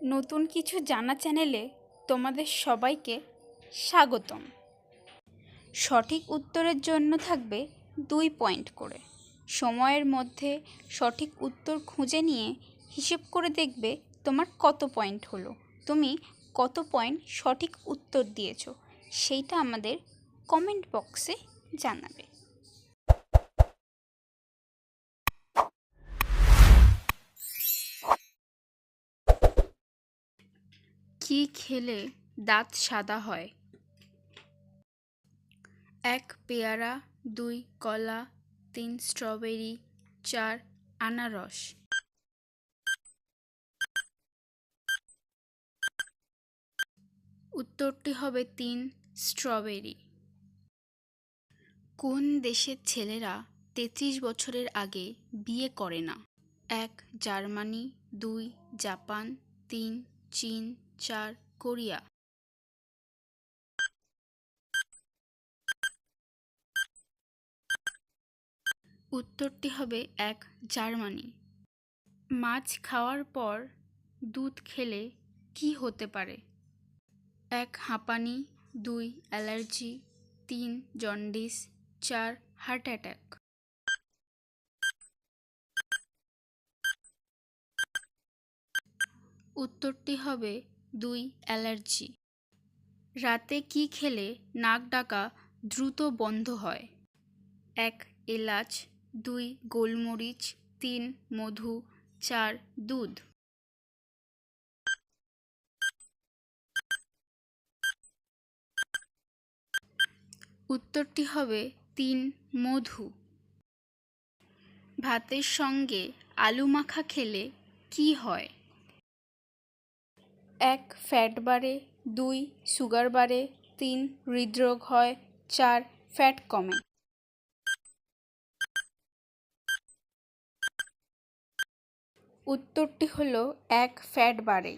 নতুন কিছু জানা চ্যানেলে তোমাদের সবাইকে স্বাগতম। সঠিক উত্তরের জন্য থাকবে 2 পয়েন্ট করে। সময়ের মধ্যে সঠিক উত্তর খুঁজে নিয়ে হিসেব করে দেখবে তোমার কত পয়েন্ট হলো, তুমি কত পয়েন্ট সঠিক উত্তর দিয়েছো, সেইটা আমাদের কমেন্ট বক্সে জানাবে। কি খেলে দাঁত সাদা হয়? 1 পেয়ারা, 2 কলা, 3 স্ট্রবেরি, 4 আনারস। উত্তরটি হবে 3 স্ট্রবেরি। কোন দেশের ছেলেরা 33 বছরের আগে বিয়ে করে না? 1 জার্মানি, 2 জাপান, 3 চীন, 4 কোরিয়া। উত্তরটি হবে 1 জার্মানি। মাছ খাওয়ার পর দুধ খেলে কি হতে পারে? 1 হাঁপানি, 2 অ্যালার্জি, 3 জন্ডিস, 4 হার্ট অ্যাটাক। উত্তরটি হবে 2 অ্যালার্জি। রাতে কি খেলে নাক ডাকা দ্রুত বন্ধ হয়? 1 এলাচ, 2 গোলমরিচ, 3 মধু, 4 দুধ। উত্তরটি হবে 3 মধু। ভাতের সঙ্গে আলু মাখা খেলে কি হয়? 1 ফ্যাট বাড়ে, 2 সুগার বাড়ে, 3 হৃদরোগ হয়, 4 ফ্যাট কমে। উত্তরটি হলো 1 ফ্যাট বাড়ে।